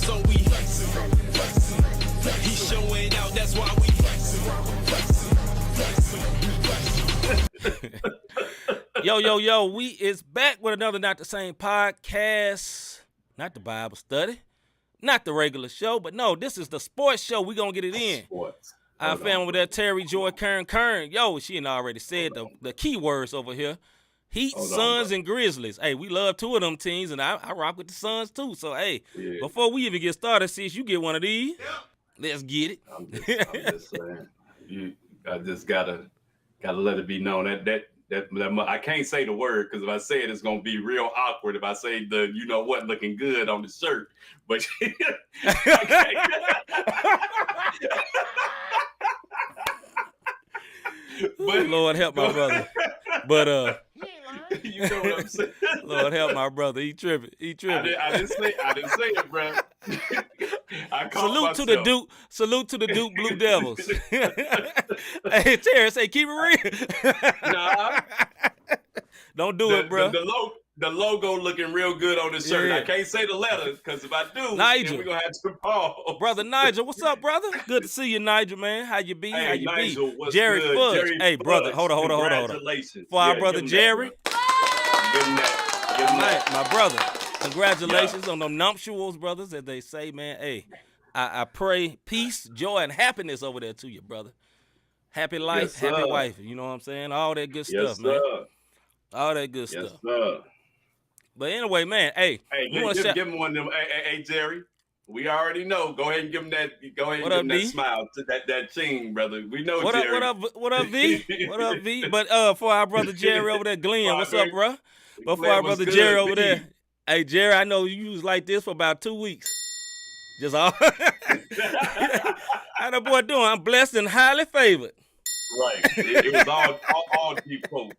so we he's showing out, that's why we Yo, we is back with another Not the Same podcast. Not the Bible study, not the regular show, but no, this is the sports show. We gonna get it in. Sports. Our family with that Terry Joy Kern. Yo, she ain't already said the key words over here. Heat, Suns, and Grizzlies. Hey, we love two of them teams, and I rock with the Suns too. So hey, before we even get started, sis, you get one of these. Let's get it. I'm just saying. I just gotta let it be known that I can't say the word, because if I say it, it's gonna be real awkward if I say the you know what looking good on the shirt. But but Lord help my brother. But you know what I'm saying? Lord help my brother. He tripping. I didn't say it, bro. Salute to the Duke Blue Devils. Hey, Terry, say keep it real. Nah. Don't do it, bro. The logo looking real good on the shirt. Yeah. I can't say the letters, because if I do, Nigel, then we're gonna have to pause. Brother Nigel, what's up, brother? Good to see you, Nigel, man. How you be? Hey, How you Nigel, be? what's Jerry good? Fudge. Jerry Hey, brother, Fudge. hold on. Congratulations. For our brother Jerry. Give him that. My brother. Congratulations on them nuptials, brothers, as they say, man. Hey, I pray peace, joy, and happiness over there to you, brother. Happy life, yes, happy wife. You know what I'm saying? All that good yes, stuff, man. Sir. All that good Yes, stuff. Sir. But anyway, man, hey, give him one of them. Hey, Jerry, we already know. Go ahead and give him that. Go ahead and give him that smile, that ching, brother. We know, Jerry. What up, V? What up, V? But for our brother Jerry over there, Glenn, what's up, bro? But for our brother Jerry over there, hey, Jerry, I know you was like this for about 2 weeks. Just all. How that boy doing? I'm blessed and highly favored. Right. It was all deep quotes.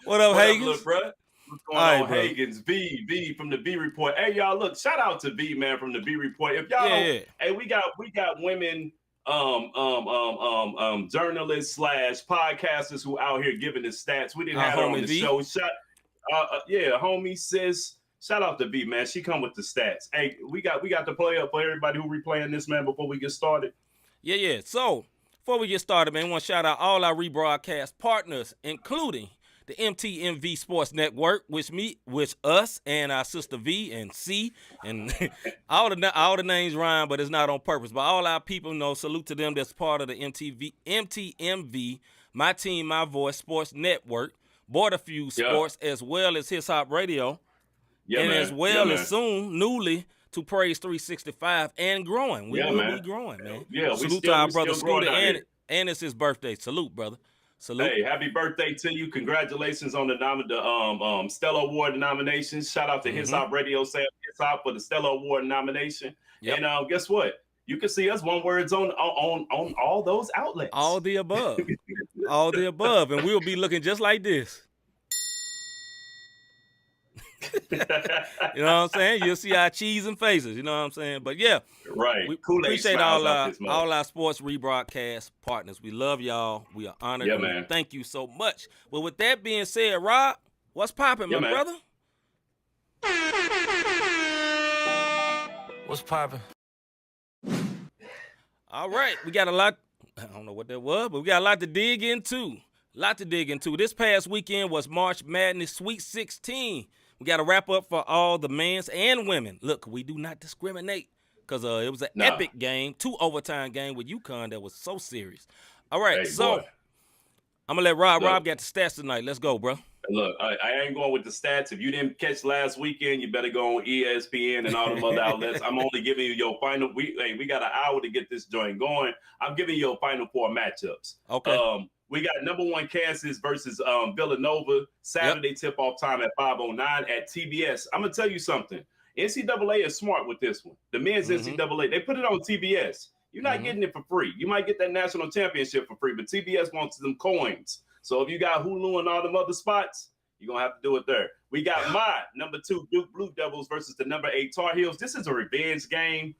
What up, Hagens? Look, bro. What's going on, bro? Hagens? V from the V Report. Hey, y'all, look, shout out to V, man, from the V Report. If y'all don't, hey, we got women journalists / podcasters who out here giving the stats. We didn't have her on the show. Homie sis. Shout out to V, man. She come with the stats. Hey, we got the play up for everybody who replaying this, man, before we get started. Yeah. So before we get started, man, I want to shout out all our rebroadcast partners, including the MTMV Sports Network, which us and our sister V and C, and all the names rhyme, but it's not on purpose. But all our people know, salute to them that's part of the MTMV, My Team, My Voice Sports Network, Borderview Sports, as well as Hip Hop Radio, as well as soon, newly, to Praise 365 and growing. We will be growing, man. Yeah, salute to our brother Scooter, and it's his birthday. Salute, brother. Salute. Hey, happy birthday to you. Congratulations on the Stellar Award nomination. Shout out to Hip Hop Radio, Sam Hip Hop for the Stellar Award nomination. Yep. And guess what? You can see us one words on all those outlets. All the above. All the above. And we'll be looking just like this. You know what I'm saying? You'll see our cheese and faces. You know what I'm saying? But yeah, right. We appreciate all our sports rebroadcast partners. We love y'all. We are honored. Yeah, man. Thank you so much. Well, with that being said, Rob, what's popping, my brother? What's popping? All right, we got a lot. I don't know what that was, but we got a lot to dig into. This past weekend was March Madness Sweet 16. We got to wrap up for all the men's and women. Look, we do not discriminate, because it was an epic game, 2 overtime game with UConn that was so serious. All right, I'm going to let Rob got the stats tonight. Let's go, bro. Look, I ain't going with the stats. If you didn't catch last weekend, you better go on ESPN and all them other outlets. I'm only giving you your final. We got an hour to get this joint going. I'm giving you your final 4 matchups. Okay. We got number 1 Kansas versus Villanova, Saturday tip-off time at 5:09 at TBS. I'm going to tell you something. NCAA is smart with this one. The men's NCAA, they put it on TBS. You're not getting it for free. You might get that national championship for free, but TBS wants them coins. So if you got Hulu and all them other spots, you're going to have to do it there. We got my number 2 Duke Blue Devils versus the number 8 Tar Heels. This is a revenge game.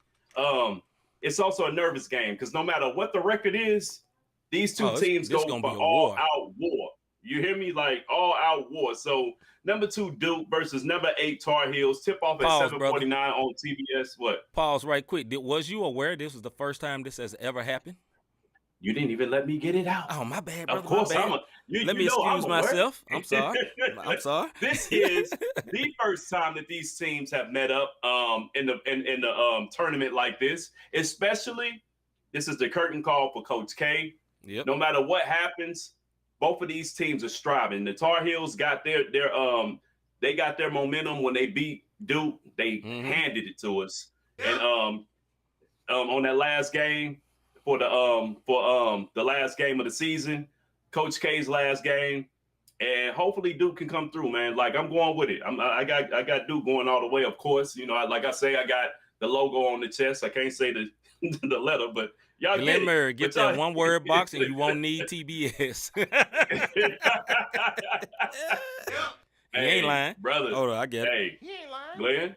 It's also a nervous game, because no matter what the record is, these two teams go for all-out war. You hear me? Like all out war. So number 2 Duke versus number 8 Tar Heels. Tip off at Pause, brother. 7:49 on TBS. What? Pause right quick. Was you aware this was the first time this has ever happened? You didn't even let me get it out. Oh, my bad, brother. Of course, my bad. Let me excuse myself. I'm sorry. I'm sorry. This is the first time that these teams have met up in the tournament like this. Especially, this is the curtain call for Coach K. Yep. No matter what happens, both of these teams are striving. The Tar Heels got their momentum when they beat Duke. They handed it to us. And on that last game for the last game of the season, Coach K's last game, and hopefully Duke can come through, man. Like I'm going with it. I got Duke going all the way, of course. You know, like I say, I got the logo on the chest. I can't say the the letter, but y'all Glenn Murray, get that one word box and you won't need TBS. He ain't lying. Brother. Hold on, I get it. He ain't lying. Glenn.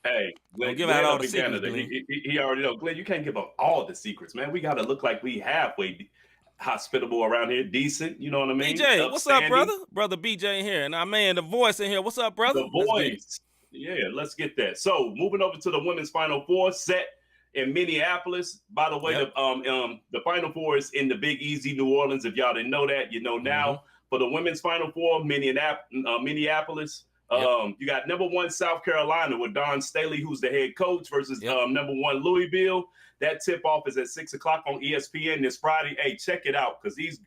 Hey, Glenn, don't give out all the secrets, Canada. He already know. Glenn, you can't give up all the secrets, man. We got to look like we halfway hospitable around here, decent. You know what I mean? BJ, what's up, brother? Brother BJ in here. And our man, the voice in here. What's up, brother? The voice. Yeah, let's get that. So moving over to the women's Final Four set in Minneapolis. By the way, the Final Four is in the Big Easy, New Orleans. If y'all didn't know that, you know now. For the women's Final Four, Minneapolis. You got number 1 South Carolina with Don Staley, who's the head coach, versus number 1 Louisville. That tip-off is at 6 o'clock on ESPN this Friday. Hey, check it out, because the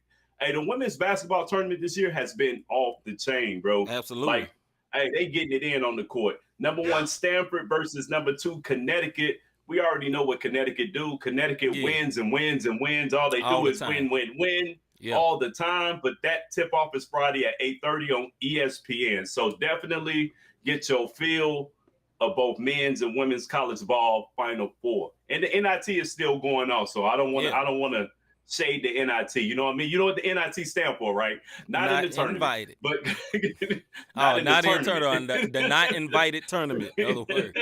women's basketball tournament this year has been off the chain, bro. Absolutely. Like, hey, they getting it in on the court. Number 1 Stanford versus number 2 Connecticut. We already know what Connecticut do. Connecticut wins and wins and wins. All they do is win, win, win. All the time, but that tip-off is Friday at 8:30 on ESPN. So definitely get your feel of both men's and women's college ball Final Four. And the NIT is still going on, so I don't want to shade the NIT. You know what I mean? You know what the NIT stand for, right? Not in the tournament, invited. But not in the tournament. The not invited tournament. In other words.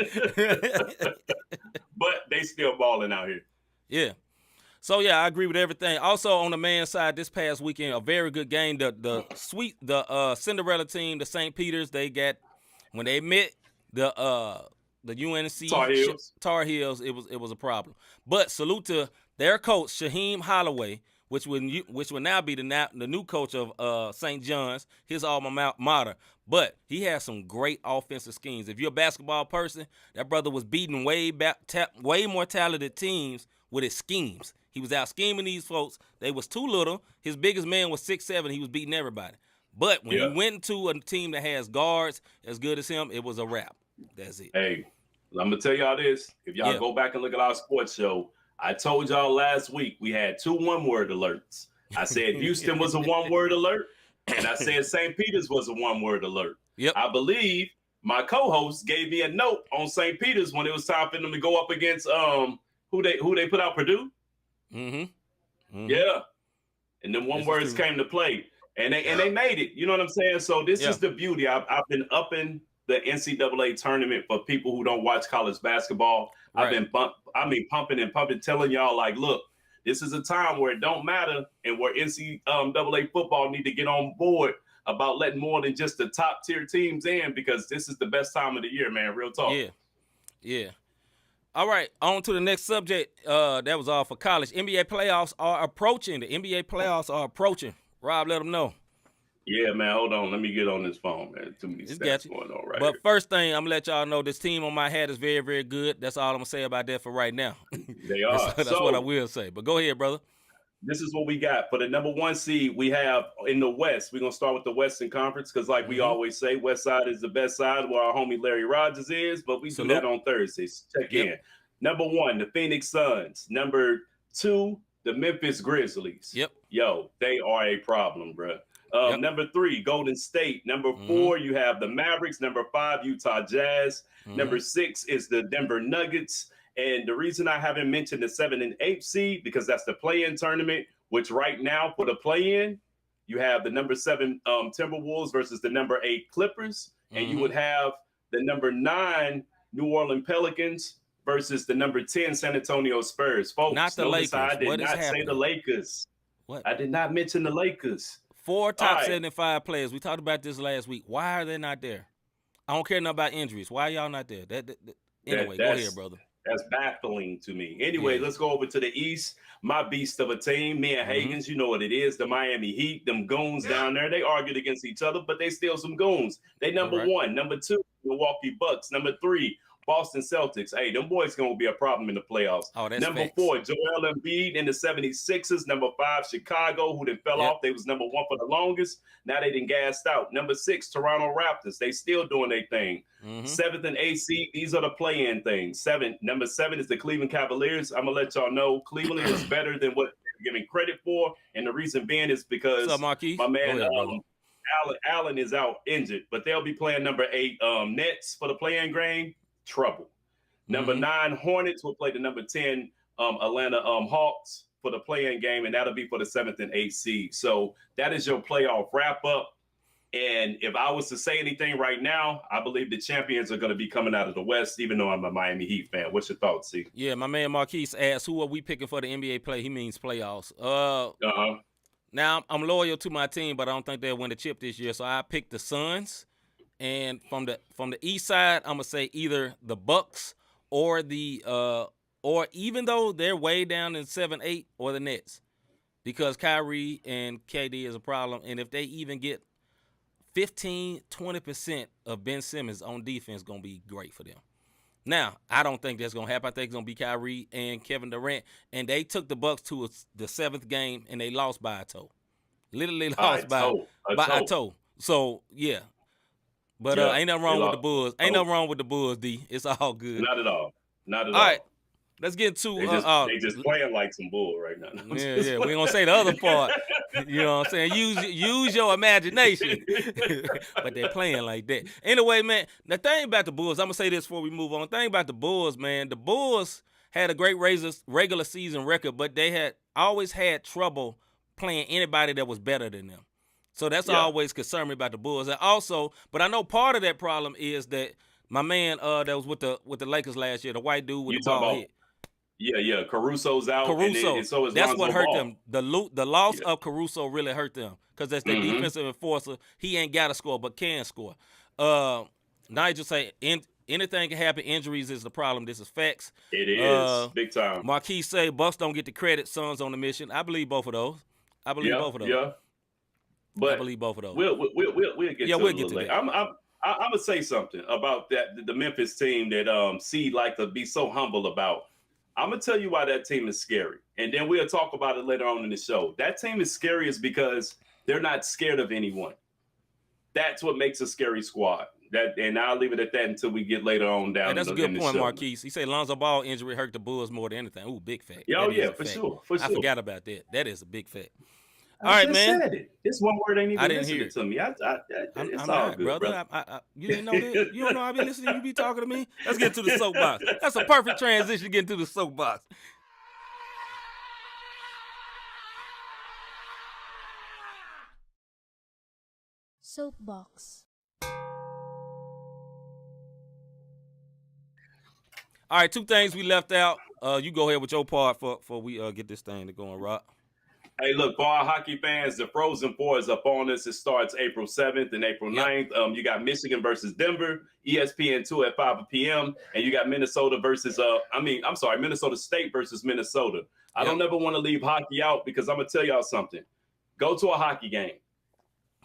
But they still balling out here. Yeah. So yeah, I agree with everything. Also on the men's side, this past weekend, a very good game. The Cinderella team, the St. Peter's, they got when they met the UNC Tar Heels, it was a problem. But salute to their coach Shaheem Holloway, which would now be the new coach of St. John's, his alma mater. But he has some great offensive schemes. If you're a basketball person, that brother was beating way more talented teams with his schemes. He was out scheming these folks. They was too little. His biggest man was 6'7". He was beating everybody. But when he went into a team that has guards as good as him, it was a wrap. That's it. Hey, I'm going to tell y'all this. If y'all go back and look at our sports show, I told y'all last week we had 2 one-word alerts. I said Houston was a one-word alert, and I said St. Peter's was a one-word alert. Yep. I believe my co-host gave me a note on St. Peter's when it was time for them to go up against who they put out, Purdue. Yeah, and then one words came to play, and they made it. You know what I'm saying? So this is the beauty. I've been upping the NCAA tournament for people who don't watch college basketball. Right. I've been pumping and pumping, telling y'all like, look, this is a time where it don't matter, and where NCAA football need to get on board about letting more than just the top tier teams in, because this is the best time of the year, man. Real talk. Yeah. All right, on to the next subject. That was all for college. NBA playoffs are approaching. The NBA playoffs are approaching. Rob, let them know. Yeah, man, hold on. Let me get on this phone, man. Too many stats going on right But here. First thing, I'm going to let y'all know this team on my hat is very, very good. That's all I'm going to say about that for right now. They are. That's what I will say. But go ahead, brother. This is what we got. For the number 1 seed, we have in the West. We're going to start with the Western Conference because, like we always say, West Side is the best side where our homie Larry Rogers is, but we do that on Thursdays. Check in. Number 1, the Phoenix Suns. Number 2, the Memphis Grizzlies. Yo, they are a problem, bro. Number 3, Golden State. Number 4, you have the Mavericks. Number 5, Utah Jazz. Number 6 is the Denver Nuggets. And the reason I haven't mentioned the 7 and 8 seed, because that's the play-in tournament, which right now for the play-in, you have the number 7 Timberwolves versus the number 8 Clippers. And you would have the number 9 New Orleans Pelicans versus the number 10 San Antonio Spurs. Folks, not the Lakers. I did not say the Lakers. What? I did not mention the Lakers. 4 top right. 75 players. We talked about this last week. Why are they not there? I don't care nothing about injuries. Why are y'all not there? Anyway, go ahead, brother. That's baffling to me. Anyway, let's go over to the East. My beast of a team, me and Hagens, you know what it is. The Miami Heat, them goons down there. They argued against each other, but they still some goons. They number 1. Number 2, Milwaukee Bucks. Number 3, Boston Celtics. Hey, them boys going to be a problem in the playoffs. Oh, that's number facts. 4, Joel Embiid and the 76ers. Number 5, Chicago, who then fell off. They was number 1 for the longest. Now they done gassed out. Number 6, Toronto Raptors. They still doing their thing. 7th and 8th seed. These are the play-in things. Number 7 is the Cleveland Cavaliers. I'm going to let y'all know Cleveland is better than what they're giving credit for. And the reason being is because my man Allen is out injured. But they'll be playing number 8 Nets for the play-in game. Trouble. Number 9 Hornets will play the number 10 Atlanta Hawks for the play-in game, and that'll be for the 7th and 8th seed. So that is your playoff wrap-up. And if I was to say anything right now, I believe the champions are going to be coming out of the West, even though I'm a Miami Heat fan. What's your thoughts, C? Yeah, my man Marquise asked, who are we picking for the NBA play? He means playoffs. Now, I'm loyal to my team, but I don't think they'll win the chip this year, so I picked the Suns. And from the East side, I'm going to say either the Bucks or or even though they're way down in 7-8, or the Nets, because Kyrie and KD is a problem. And if they even get 15-20% of Ben Simmons on defense, going to be great for them. Now, I don't think that's going to happen. I think it's going to be Kyrie and Kevin Durant. And they took the Bucks to the 7th game, and they lost by a toe. Literally lost by a toe. So, yeah. But ain't nothing wrong with the Bulls. Ain't nothing wrong with the Bulls, D. It's all good. Not at all. Not at all. All right. Let's get to they just playing like some bull right now. Yeah. We gonna say the other part. You know what I'm saying? Use your imagination. But they're playing like that. Anyway, man, the thing about the Bulls, I'm gonna say this before we move on. The thing about the Bulls, man, the Bulls had a great regular season record, but they had always had trouble playing anybody that was better than them. So that's always concerned me about the Bulls. And also, but I know part of that problem is that my man that was with the Lakers last year, the white dude with the ball head. Yeah. Caruso's out. Caruso. And so is that's Lonzo what hurt Ball. them. The loss of Caruso really hurt them because that's their defensive enforcer. He ain't got to score, but can score. Nigel say anything can happen. Injuries is the problem. This is facts. It is big time. Marquis say Bucks don't get the credit. Suns on the mission. I believe both of those. Yeah. But I believe both of those. We'll get to we'll it get to later. that. I'm gonna say something about that. The Memphis team that C like to be so humble about. I'm gonna tell you why that team is scary, and then we'll talk about it later on in the show. That team is scary is because they're not scared of anyone. That's what makes a scary squad. And I'll leave it at that until we get later on down. That's a good point, Marquise. He said Lonzo Ball injury hurt the Bulls more than anything. Ooh, big fact. For sure. I forgot about that. That is a big fact. All right, man. Said it. This one word ain't even I didn't hear it to me. It's I'm all right, good, brother. You didn't know this? You don't know I be listening. You be talking to me. Let's get to the soapbox. That's a perfect transition to get into the soapbox. Soapbox. All right, 2 things we left out. You go ahead with your part before we get this thing to going, Rock. Hey, look, for our hockey fans, the Frozen Four is up on us. It starts April 7th and April 9th. You got Michigan versus Denver, ESPN2 at 5 p.m. And you got Minnesota versus, Minnesota State versus Minnesota. I don't ever want to leave hockey out because I'm going to tell y'all something. Go to a hockey game.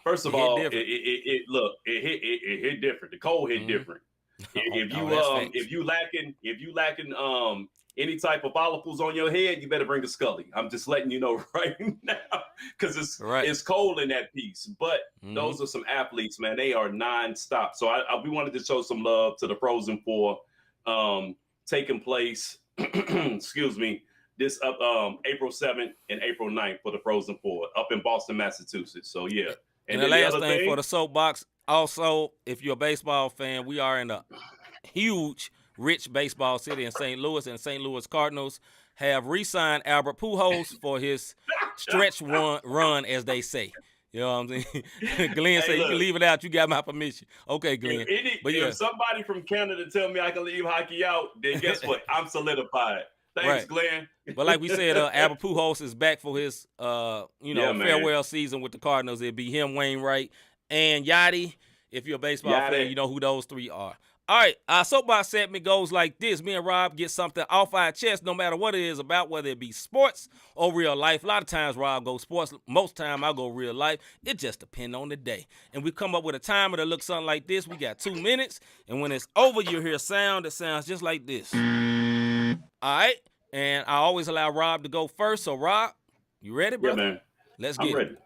First of all, it hit different. The cold hit different. If you lacking any type of follicles on your head, you better bring a Scully. I'm just letting you know right now because it's cold in that piece. But those are some athletes, man. They are nonstop. So we wanted to show some love to the Frozen Four taking place. Excuse me. This April 7th and April 9th for the Frozen Four up in Boston, Massachusetts. So yeah. And the last thing for the soapbox. Also, if you're a baseball fan, we are in a huge, rich baseball city in St. Louis, and St. Louis Cardinals have re-signed Albert Pujols for his stretch run, as they say. You know what I'm saying? Glenn said, you can leave it out. You got my permission. Okay, Glenn. If somebody from Canada tell me I can leave hockey out, then guess what? I'm solidified. Thanks, Glenn. But like we said, Albert Pujols is back for his, farewell season with the Cardinals. It'd be him, Wainwright, and Yachty. If you're a baseball fan, you know who those three are. All right, our soapbox segment goes like this. Me and Rob get something off our chest no matter what it is about, whether it be sports or real life. A lot of times Rob goes sports. Most time I go real life. It just depends on the day. And we come up with a timer that looks something like this. We got 2 minutes. And when it's over, you'll hear a sound that sounds just like this. All right? And I always allow Rob to go first. So, Rob, you ready, brother? Yeah, man. Let's get it. I'm ready.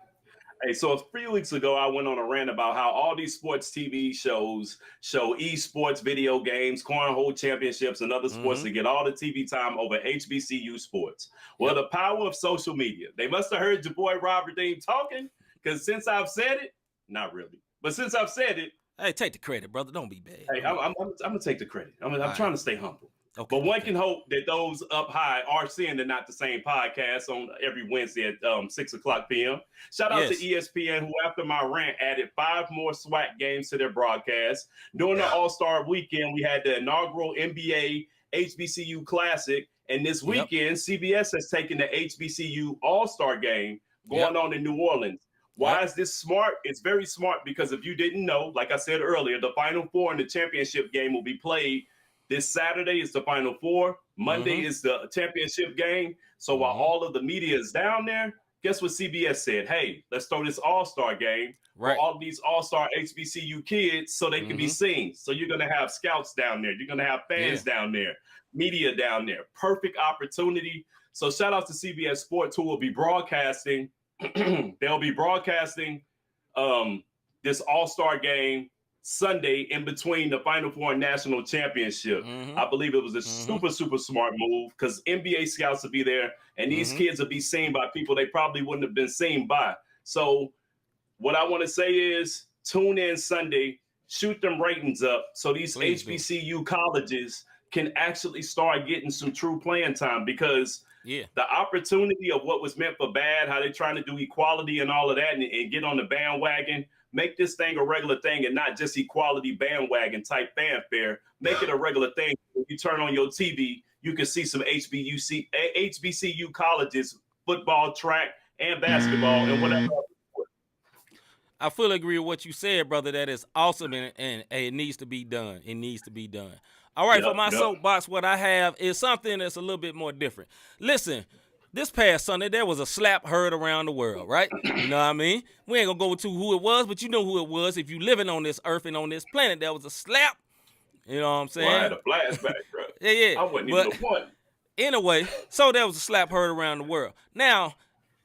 Hey, so a few weeks ago, I went on a rant about how all these sports TV shows show esports, video games, cornhole championships, and other sports to get all the TV time over HBCU sports. Well, the power of social media. They must have heard your boy Robert Dean talking, because since I've said it, not really, but since I've said it, hey, take the credit, brother. Don't be bad. Hey, I'm gonna take the credit. I'm trying to stay humble. Okay, but one can hope that those up high are seeing the Not the Same podcast on every Wednesday at 6 o'clock p.m. Shout out to ESPN, who after my rant added 5 more SWAC games to their broadcast. During the All-Star weekend, we had the inaugural NBA HBCU Classic. And this weekend, CBS has taken the HBCU All-Star game going on in New Orleans. Why is this smart? It's very smart because if you didn't know, like I said earlier, the Final Four and the championship game will be played this Saturday. Is the Final Four. Monday is the championship game. So while all of the media is down there, guess what CBS said? Hey, let's throw this all-star game for all of these all-star HBCU kids so they can be seen. So you're going to have scouts down there. You're going to have fans down there, media down there. Perfect opportunity. So shout out to CBS Sports, who will be broadcasting. They'll be broadcasting this all-star game Sunday in between the Final Four and National Championship. I believe it was a super smart move because NBA scouts will be there and these kids will be seen by people they probably wouldn't have been seen by. So what I want to say is tune in Sunday, shoot them ratings up so these HBCU colleges can actually start getting some true playing time, because the opportunity of what was meant for bad, how they're trying to do equality and all of that and get on the bandwagon, make this thing a regular thing and not just equality bandwagon type fanfare. Make it a regular thing. When you turn on your TV, you can see some HBCU colleges, football, track, and basketball, and whatever. I fully agree with what you said, brother. That is awesome, and it needs to be done. It needs to be done. All right, for my soapbox, what I have is something that's a little bit more different. Listen. This past Sunday, there was a slap heard around the world, right? You know what I mean? We ain't going to go into who it was, but you know who it was. If you living on this earth and on this planet, there was a slap. You know what I'm saying? Well, I had a flashback, bro. Yeah. I wasn't even the one. Anyway, so there was a slap heard around the world. Now,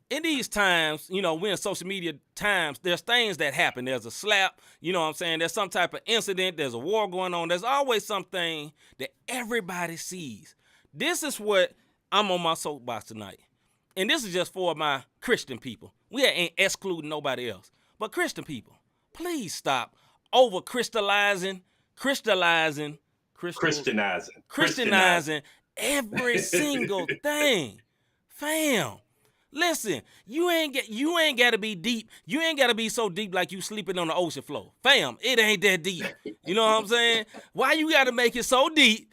in these times, we're in social media times, there's things that happen. There's a slap, you know what I'm saying? There's some type of incident. There's a war going on. There's always something that everybody sees. This is what I'm on my soapbox tonight. And this is just for my Christian people. We ain't excluding nobody else. But Christian people, please stop over-Christianizing every single thing. Fam, listen, you ain't got to be deep. You ain't got to be so deep like you sleeping on the ocean floor. Fam, it ain't that deep. You know what I'm saying? Why you got to make it so deep?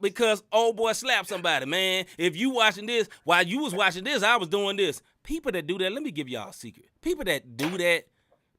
Because old boy slapped somebody, man. If you watching this, while you was watching this, I was doing this. People that do that, let me give y'all a secret. People that do that,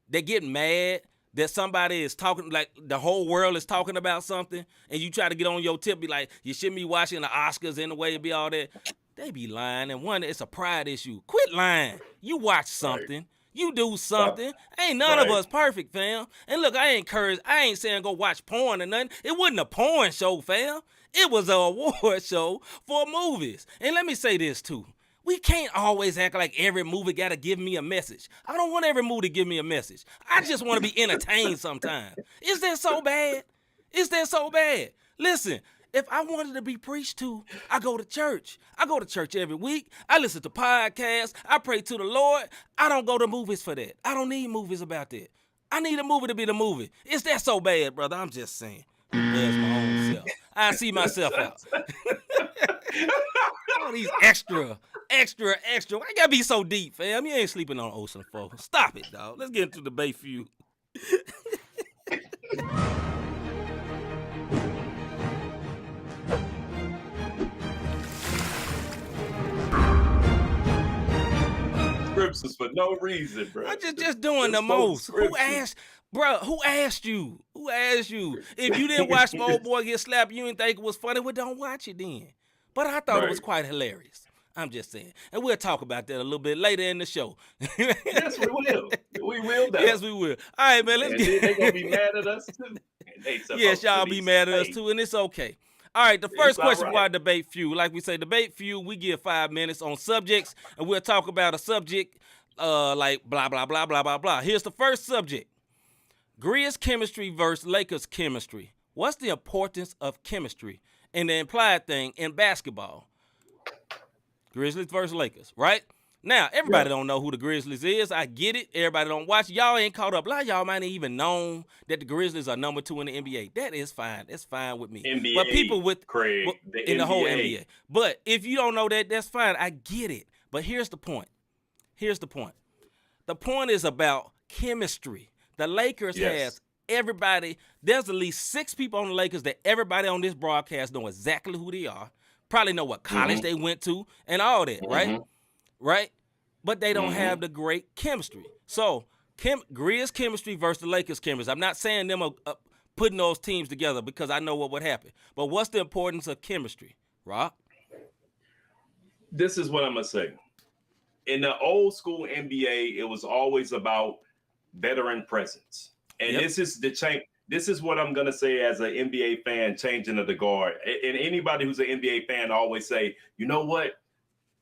they get mad that somebody is talking, like the whole world is talking about something, and you try to get on your tip, be like, you shouldn't be watching the Oscars in the way it be all that. They be lying, and one, it's a pride issue. Quit lying. You watch something. You do something. Ain't none of us perfect, fam. And look, I ain't saying go watch porn or nothing. It wasn't a porn show, fam. It was an award show for movies. And let me say this, too. We can't always act like every movie got to give me a message. I don't want every movie to give me a message. I just want to be entertained sometimes. Is that so bad? Is that so bad? Listen. If I wanted to be preached to, I go to church. I go to church every week. I listen to podcasts. I pray to the Lord. I don't go to movies for that. I don't need movies about that. I need a movie to be the movie. Is that so bad, brother? I'm just saying. There's my own self. I see myself out. All these extra. Why you gotta be so deep, fam? You ain't sleeping on ocean floor. Stop it, dog. Let's get into the Bayview. scriptures for no reason, bro. I'm just doing the most. Who asked you? Who asked you? If you didn't watch my old boy get slapped, you didn't think it was funny, well, don't watch it then. But I thought it was quite hilarious. I'm just saying. And we'll talk about that a little bit later in the show. Yes, we will. We will, though. Yes, we will. All right, man, let's get they're going to be mad at us, too. Yes, y'all be mad at us, too, and it's okay. All right, the first question for our debate feud. Like we say, debate feud, we give 5 minutes on subjects, and we'll talk about a subject like blah, blah, blah, blah, blah, blah. Here's the first subject. Grizz chemistry versus Lakers chemistry. What's the importance of chemistry and the implied thing in basketball? Grizzlies versus Lakers, right? Now, everybody don't know who the Grizzlies is. I get it. Everybody don't watch. Y'all ain't caught up. A lot of y'all might ain't even known that the Grizzlies are number 2 in the NBA. That is fine. That's fine with me. NBA, but people with Craig, in the whole NBA. But if you don't know that, that's fine. I get it. But here's the point. The point is about chemistry. The Lakers has everybody. There's at least 6 people on the Lakers that everybody on this broadcast know exactly who they are. Probably know what college they went to and all that, right? Right? But they don't have the great chemistry. So, Grizz chemistry versus the Lakers chemistry. I'm not saying them putting those teams together because I know what would happen. But what's the importance of chemistry, Rob? This is what I'm going to say. In the old school NBA, it was always about veteran presence. And this is the change. This is what I'm going to say as an NBA fan, changing of the guard. And anybody who's an NBA fan always say, you know what?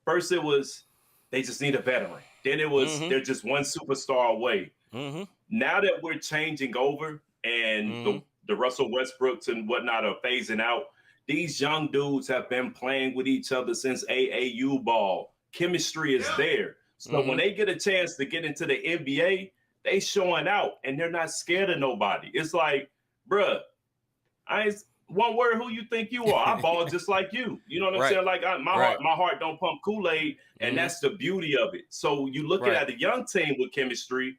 First it was, they just need a veteran. Then it was, they're just one superstar away. Now that we're changing over and the Russell Westbrooks and whatnot are phasing out, these young dudes have been playing with each other since AAU ball. Chemistry is there. So when they get a chance to get into the NBA, they showing out and they're not scared of nobody. It's like, bruh, one word, who you think you are? I ball just like you. You know what I'm saying? Like my heart don't pump Kool-Aid, and that's the beauty of it. So you look at a young team with chemistry,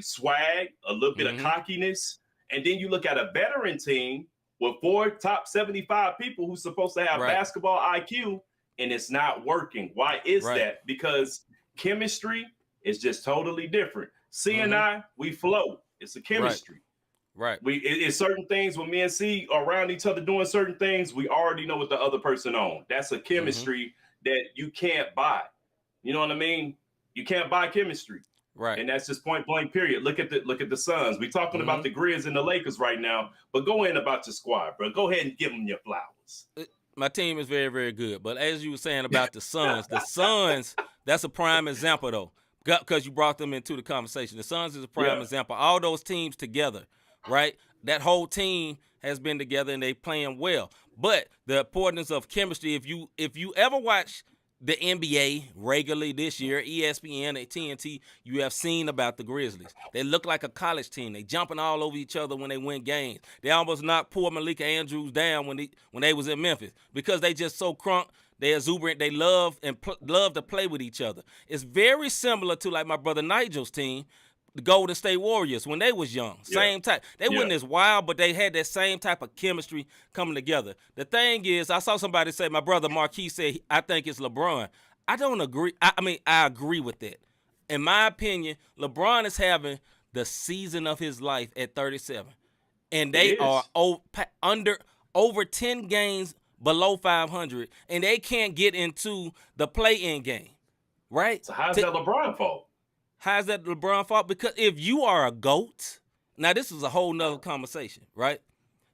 swag, a little bit of cockiness, and then you look at a veteran team with 4 top 75 people who's supposed to have basketball IQ, and it's not working. Why is that? Because chemistry is just totally different. C&I, we flow. It's a chemistry. Right. It's certain things when me and C are around each other doing certain things, we already know what the other person on. That's a chemistry that you can't buy. You know what I mean? You can't buy chemistry. Right. And that's just point blank period. Look at the Suns. We're talking about the Grizz and the Lakers right now, but go in about your squad, bro. Go ahead and give them your flowers. My team is very, very good. But as you were saying about the Suns, that's a prime example though. Because you brought them into the conversation. The Suns is a prime example. All those teams together, right? That whole team has been together and they playing well. But the importance of chemistry, if you ever watch the NBA regularly this year, ESPN and TNT, you have seen about the Grizzlies. They look like a college team. They jumping all over each other when they win games. They almost knocked poor Malika Andrews down when they was in Memphis because they just so crunk. They're exuberant. They love to play with each other. It's very similar to like my brother Nigel's team, the Golden State Warriors, when they was young. Same type. They wasn't as wild, but they had that same type of chemistry coming together. The thing is, I saw somebody say, my brother Marquis said, I think it's LeBron. I don't agree. I agree with that. In my opinion, LeBron is having the season of his life at 37. And they are over 10 games below 500, and they can't get into the play-in game, right? So how's that LeBron fault? How's that LeBron fault? Because if you are a GOAT, now this is a whole nother conversation, right?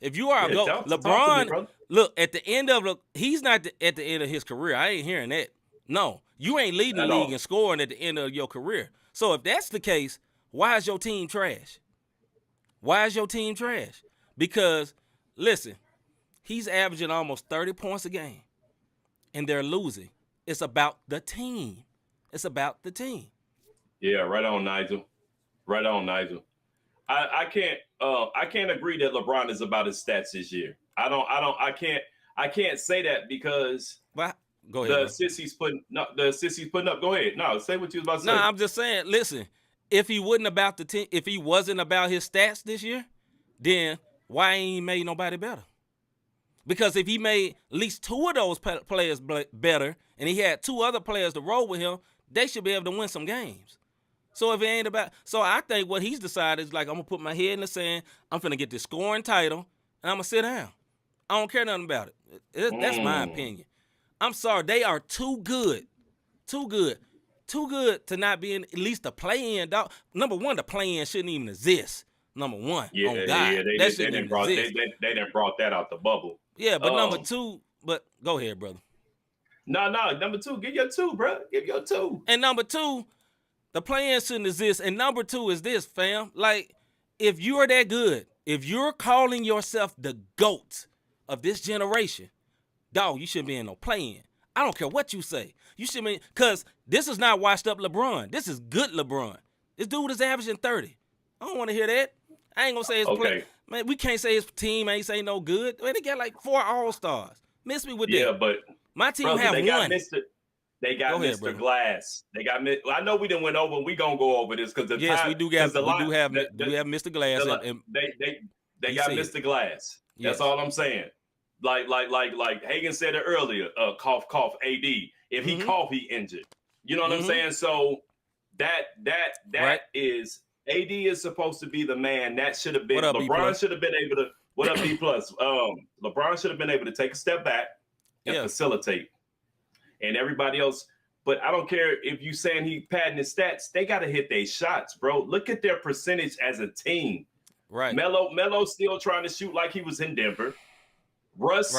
If you are a GOAT, LeBron, look, at the end of he's not at the end of his career. I ain't hearing that. No, you ain't leading the league in scoring at the end of your career. So if that's the case, why is your team trash? Why is your team trash? Because, listen, he's averaging almost 30 points a game, and they're losing. It's about the team. It's about the team. Yeah, right on, Nigel. Right on, Nigel. I can't agree that LeBron is about his stats this year. I can't say that because go ahead. The assists putting up. Go ahead. No, say what you was about to say. No, I'm just saying. Listen, if he wasn't about his stats this year, then why ain't he made nobody better? Because if he made at least 2 of those players better, and he had 2 other players to roll with him, they should be able to win some games. So if it ain't about, so I think what he's decided is like, I'm gonna put my head in the sand. I'm finna get this scoring title, and I'm gonna sit down. I don't care nothing about it. That's my opinion. I'm sorry, they are too good to not be in at least the play-in. Dog. Number one, the play-in shouldn't even exist. Number one, Yeah, on God, they didn't brought that out the bubble. Yeah, but number two, but go ahead, brother. No, number two, give your two, bro. Give your two. And number two, the play-in shouldn't exist. And number two is this, fam. Like, if you're that good, if you're calling yourself the GOAT of this generation, dog, you shouldn't be in no play-in. I don't care what you say. You should be, because this is not washed up LeBron. This is good LeBron. This dude is averaging 30. I don't want to hear that. I ain't going to say his play. Man, we can't say his team ain't say no good. Man, they got like 4 All-Stars. Miss me with that. Yeah, but my team have one. They got Mr. Glass. They got. I know we didn't went over. We gonna go over this because we do have Mr. Glass. They got Mr. Glass. Yes. That's all I'm saying. Like Hagan said it earlier. Cough, AD. If he cough, he injured. You know what I'm saying? So that right. is AD is supposed to be the man. That should have been up, LeBron. Should have been able to. What up, B+? LeBron should have been able to take a step back and facilitate. And everybody else, but I don't care if you saying he padding his stats, they got to hit their shots, bro. Look at their percentage as a team. Right. Melo still trying to shoot like he was in Denver. Russ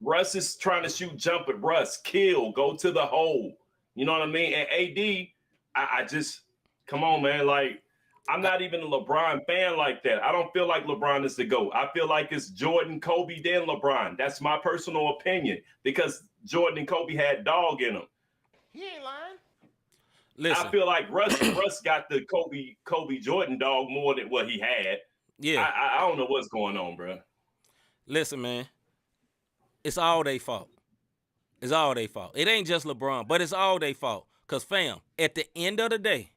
Russ is trying to shoot jump at Russ, kill, go to the hole. You know what I mean? And AD, I just, come on, man. Like, I'm not even a LeBron fan like that. I don't feel like LeBron is the GOAT. I feel like it's Jordan, Kobe, then LeBron. That's my personal opinion because Jordan and Kobe had dog in them. He ain't lying. Listen. I feel like Russ got the Kobe Jordan dog more than what he had. Yeah. I don't know what's going on, bro. Listen, man. It's all their fault. It's all their fault. It ain't just LeBron, but it's all their fault. Because, fam, at the end of the day,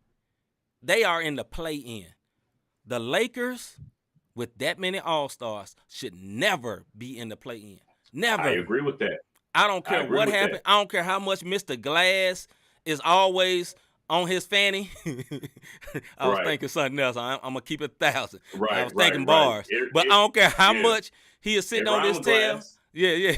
they are in the play-in. The Lakers, with that many All-Stars, should never be in the play-in. Never. I agree with that. I don't care what happened. I don't care how much Mr. Glass is always on his fanny. I was thinking something else. I'm going to keep it 1,000. I was thinking bars. But I don't care how much he is sitting on this tail. Yeah.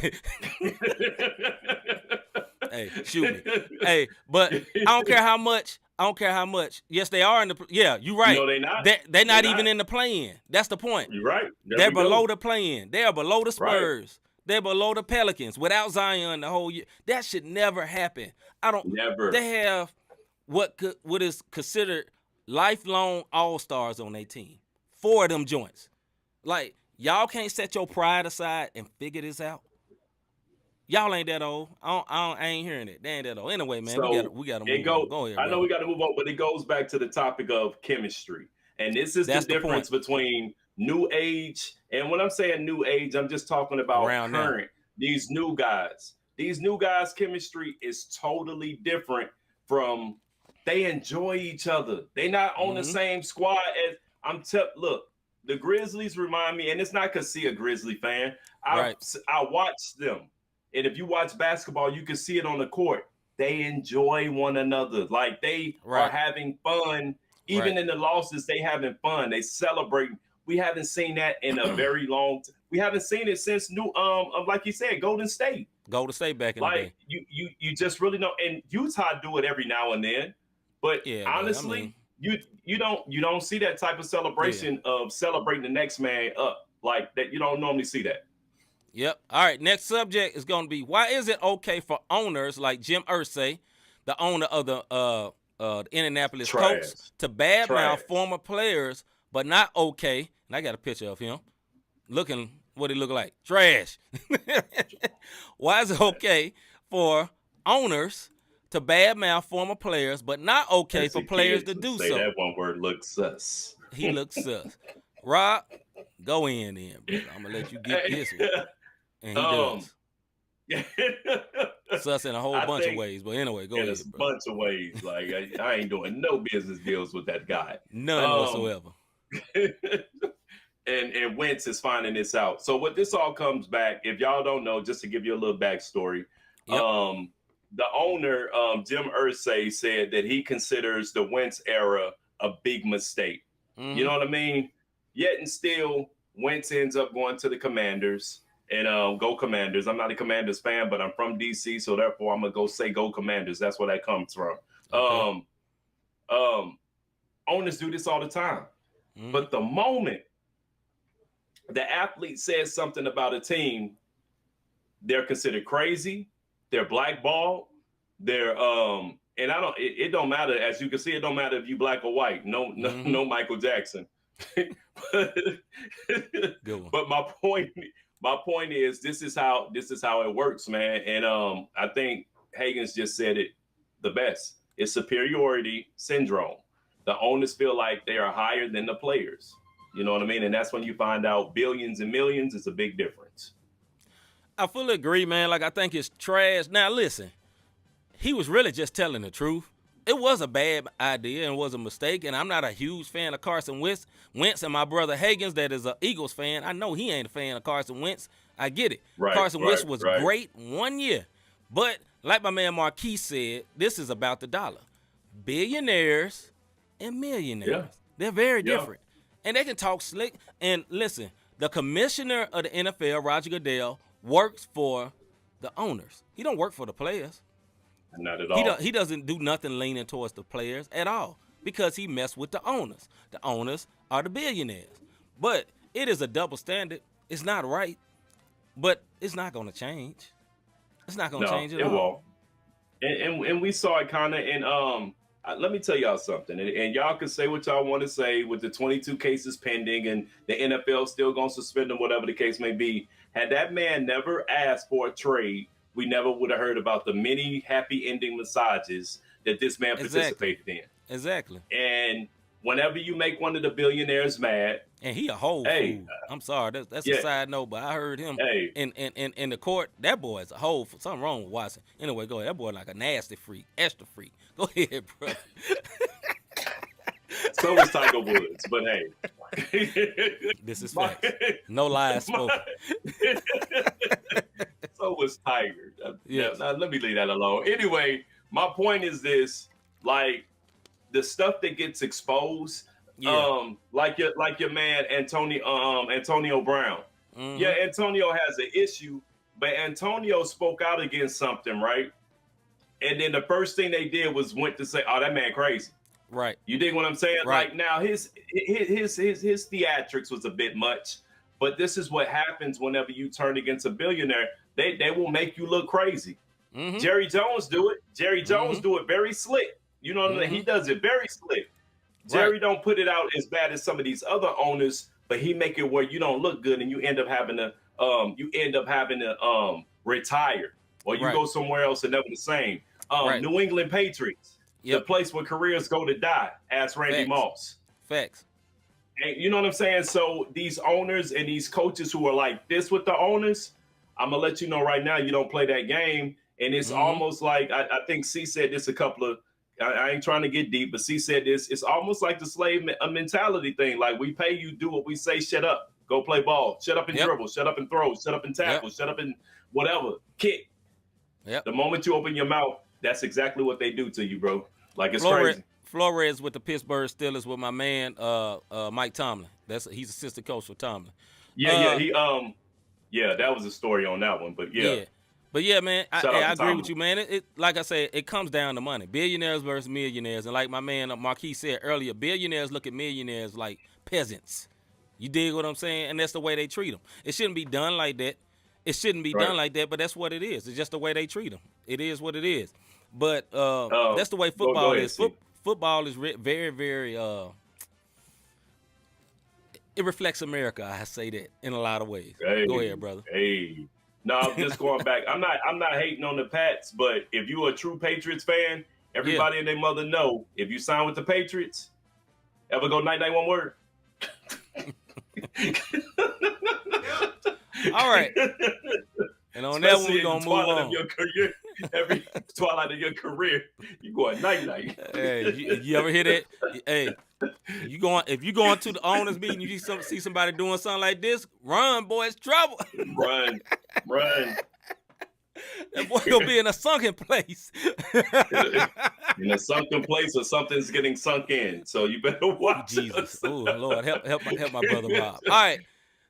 Hey, shoot me. Hey, but I don't care how much. Yes, they are in the. Yeah, you're right. No, they're not. They're not even in the play-in. That's the point. You're right. They're below the play-in. They are below the Spurs. Right. They're below the Pelicans. Without Zion the whole year, that should never happen. Never. They have what is considered lifelong All-Stars on their team. 4 of them joints. Like, y'all can't set your pride aside and figure this out. Y'all ain't that old. I ain't hearing it. They ain't that old. Anyway, man, so we got to move on. Go ahead, I know we got to move on, but it goes back to the topic of chemistry. And this is the difference between new age. And when I'm saying new age, I'm just talking about current. These new guys. These new guys' chemistry is totally different from they enjoy each other. They not on the same squad as look, the Grizzlies remind me, and it's not because see a Grizzly fan. I watch them. And if you watch basketball, you can see it on the court. They enjoy one another. Like they are having fun. Even in the losses, they having fun. They celebrating. We haven't seen that in a very long time. We haven't seen it since like you said, Golden State. Golden State back in the day. You just really don't. And Utah do it every now and then. But honestly, you don't see that type of celebration of celebrating the next man up like that. You don't normally see that. Yep. All right. Next subject is going to be, why is it okay for owners like Jim Irsay, the owner of the Indianapolis Colts, to badmouth former players, but not okay? And I got a picture of him looking what he look like. Trash. Why is it okay for owners to badmouth former players, but not okay for players to do so? That one word looks sus. He looks sus. Rob, go in then, brother. I'm going to let you get this one. And he does. Sus in a whole bunch of ways. But anyway, go ahead, bro. A bunch of ways. Like, I ain't doing no business deals with that guy. None whatsoever. And Wentz is finding this out. So what this all comes back, if y'all don't know, just to give you a little backstory, the owner, Jim Irsay, said that he considers the Wentz era a big mistake. Mm-hmm. You know what I mean? Yet and still, Wentz ends up going to the Commanders. And go Commanders. I'm not a Commanders fan, but I'm from DC, so therefore I'm gonna go say go Commanders. That's where that comes from. Okay. Owners do this all the time. Mm-hmm. But the moment the athlete says something about a team, they're considered crazy, they're blackballed, they're and it don't matter, as you can see, it don't matter if you black or white. No Michael Jackson. But my point is this is how it works, man. And I think Hagen's just said it the best. It's superiority syndrome. The owners feel like they are higher than the players. You know what I mean? And that's when you find out billions and millions is a big difference. I fully agree, man. Like, I think it's trash. Now, listen, he was really just telling the truth. It was a bad idea and was a mistake, and I'm not a huge fan of Carson Wentz. And my brother Higgins, that is an Eagles fan, I know he ain't a fan of Carson Wentz. I get it. Carson Wentz was great 1 year. But like my man Marquis said, this is about the dollar. Billionaires and millionaires. Yeah. They're very different. And they can talk slick. And listen, the commissioner of the NFL, Roger Goodell, works for the owners. He don't work for the players. Not at all. He doesn't do nothing leaning towards the players at all because he messed with the owners. The owners are the billionaires. But it is a double standard. It's not right, but it's not going to change. It's not going to change at all. It won't. And we saw it kind of in let me tell y'all something, and y'all can say what y'all want to say with the 22 cases pending and the NFL still going to suspend them, whatever the case may be. Had that man never asked for a trade, we never would have heard about the many happy ending massages that this man participated in. Exactly. And whenever you make one of the billionaires mad, and he a whole fool. I'm sorry, that's a side note, but I heard him in the court. That boy is a whole. Something wrong with Watson. Anyway, go ahead. That boy like a nasty freak, extra freak. Go ahead, bro. So was Tiger Woods, but hey, this is facts. No lies spoken. So was Tiger. Yes. Now, let me leave that alone. Anyway, my point is this: like the stuff that gets exposed. Like your man Antonio Brown. Mm-hmm. Yeah, Antonio has an issue, but Antonio spoke out against something, right? And then the first thing they did was went to say, "Oh, that man crazy." Right. You dig what I'm saying? Right. Like now his theatrics was a bit much, but this is what happens whenever you turn against a billionaire. They will make you look crazy. Mm-hmm. Jerry Jones do it. Jerry Jones do it very slick. You know what I mean? He does it very slick. Jerry don't put it out as bad as some of these other owners, but he make it where you don't look good and you end up having to retire or you go somewhere else and never the same. New England Patriots, the place where careers go to die. Ask Randy Moss. Facts. And you know what I'm saying? So these owners and these coaches who are like this with the owners, I'm gonna let you know right now, you don't play that game. And it's almost like I think C said this a couple of. I ain't trying to get deep, but C said this. It's almost like the slave mentality thing. Like we pay you, do what we say. Shut up, go play ball. Shut up and dribble. Shut up and throw. Shut up and tackle. Shut up and whatever. Kick. The moment you open your mouth, that's exactly what they do to you, bro. Like it's crazy. Flores with the Pittsburgh Steelers with my man Mike Tomlin. He's assistant coach for Tomlin. That was a story on that one, but But yeah, man, I agree with you, man. It like I said, it comes down to money. Billionaires versus millionaires. And like my man Marquis said earlier, billionaires look at millionaires like peasants. You dig what I'm saying? And that's the way they treat them. It shouldn't be done like that. It shouldn't be done like that, but that's what it is. It's just the way they treat them. It is what it is. But that's the way football is. Football is very, very it reflects America, I say that, in a lot of ways. Go ahead, brother. Hey. No, I'm just going back. I'm not hating on the Pats, but if you're a true Patriots fan, everybody and their mother know if you sign with the Patriots, ever go night-night one word. All right. And on that one, we're going to move on. Of your career, every twilight of your career, you going night-night. Hey, you ever hear that? Hey, if you going to the owners meeting, you see somebody doing something like this, run, boy, it's trouble. Run. That boy gonna be in a sunken place. In a sunken place, or something's getting sunk in. So you better watch. Jesus. Oh, Lord, help my brother Rob. All right.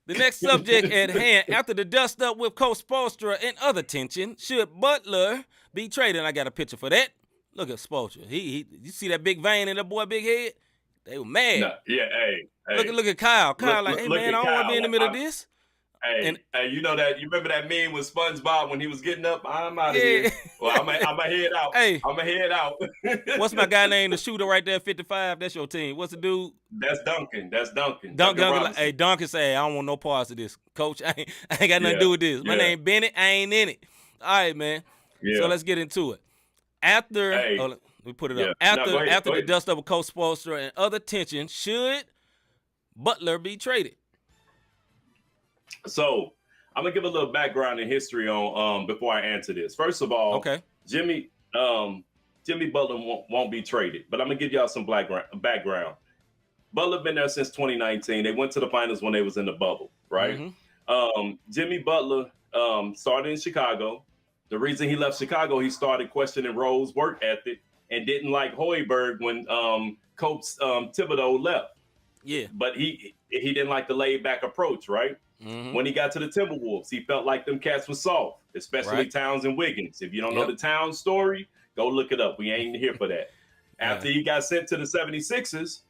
The next subject at hand, after the dust up with Coach Spoelstra and other tension, should Butler be traded? And I got a picture for that. Look at Spoelstra. You see that big vein in that boy big head? They were mad. No, yeah, hey. Look at Kyle. Kyle Look, hey look man, I at don't want to be in the middle Kyle. of this. Hey, you know that? You remember that meme with SpongeBob when he was getting up? I'm out of here. Well, I'm gonna head out. Hey, I'm gonna head out. What's my guy named? The shooter right there, 55. That's your team. What's the dude? That's Duncan. Duncan. Hey, Duncan say, I don't want no parts of this, Coach. I ain't got nothing to do with this. My name Bennett. I ain't in it. All right, man. Yeah. So let's get into it. After, let me put it up. After the dust up with Coach Spoelstra and other tension, should Butler be traded? So I'm gonna give a little background and history on before I answer this. First of all, Jimmy Butler won't be traded, but I'm gonna give y'all some background. Butler been there since 2019. They went to the finals when they was in the bubble, right? Mm-hmm. Jimmy Butler started in Chicago. The reason he left Chicago, he started questioning Rose's work ethic and didn't like Hoiberg when Coach Thibodeau left. Yeah, but he didn't like the laid back approach, right? Mm-hmm. When he got to the Timberwolves, he felt like them cats were soft, especially Towns and Wiggins. If you don't know the Towns story, go look it up. We ain't here for that. After he got sent to the 76ers,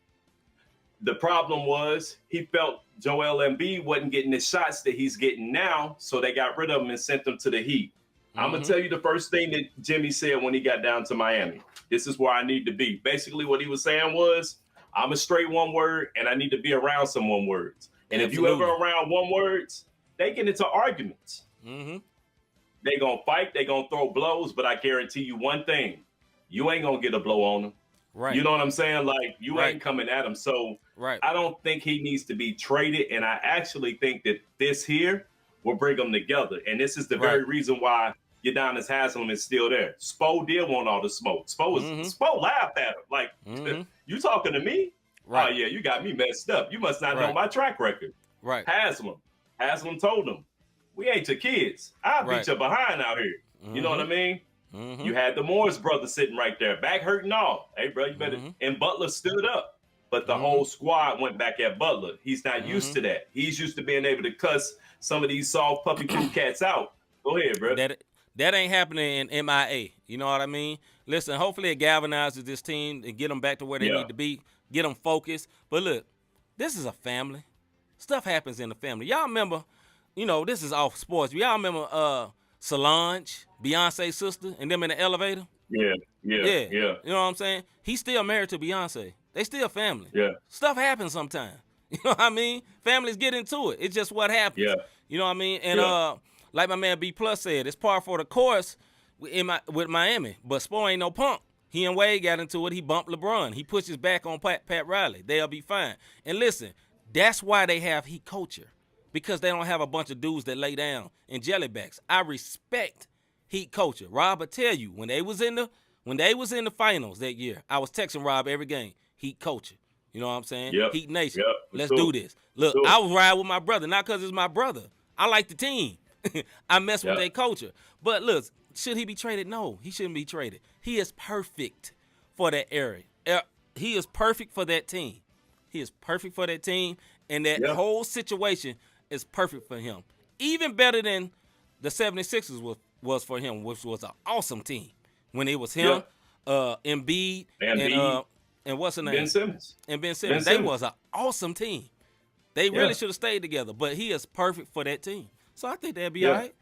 the problem was he felt Joel Embiid wasn't getting the shots that he's getting now, so they got rid of him and sent him to the Heat. Mm-hmm. I'm going to tell you the first thing that Jimmy said when he got down to Miami. This is where I need to be. Basically, what he was saying was, I'm a straight one word, and I need to be around some one words. And if you ever around one words, they get into arguments. Mm-hmm. They gonna fight, they gonna throw blows, but I guarantee you one thing: you ain't gonna get a blow on them. Right? You know what I'm saying? Like you ain't coming at him. So I don't think he needs to be traded, and I actually think that this here will bring them together. And this is the very reason why Udonis Haslem is still there. Spo did want all the smoke. Spo laughed at him like, "You talking to me? Right. Oh, yeah, you got me messed up. You must not know my track record." Right. Haslam told him, "We ain't your kids. I'll beat your behind out here." Mm-hmm. You know what I mean? Mm-hmm. You had the Morris brothers sitting right there, back hurting all. Hey, bro, you better. Mm-hmm. And Butler stood up. But the whole squad went back at Butler. He's not used to that. He's used to being able to cuss some of these soft puppy poop cats out. Go ahead, bro. That ain't happening in MIA. You know what I mean? Listen, hopefully it galvanizes this team and get them back to where they need to be. Get them focused. But look, this is a family. Stuff happens in the family. Y'all remember, this is off sports. Y'all remember Solange, Beyonce's sister, and them in the elevator? Yeah. You know what I'm saying? He's still married to Beyonce. They still family. Yeah. Stuff happens sometimes. You know what I mean? Families get into it. It's just what happens. Yeah. You know what I mean? And like my man B Plus said, it's par for the course with Miami. But Spo ain't no punk. He and Wade got into it. He bumped LeBron. He pushes back on Pat Riley. They'll be fine. And listen, that's why they have Heat culture, because they don't have a bunch of dudes that lay down in jellybacks. I respect Heat culture. Rob will tell you, when they was in the finals that year, I was texting Rob every game. Heat culture. You know what I'm saying? Yep. Heat Nation. Yep. Let's do this. Look, I was riding with my brother, not because it's my brother. I like the team. I mess with their culture. But look, should he be traded? No, he shouldn't be traded. He is perfect for that area. He is perfect for that team. He is perfect for that team, and that whole situation is perfect for him. Even better than the 76ers was for him, which was an awesome team. When it was him, Embiid, and what's the name? Ben Simmons. And Ben Simmons. They was an awesome team. They really should have stayed together, but he is perfect for that team. So I think they'll be all right.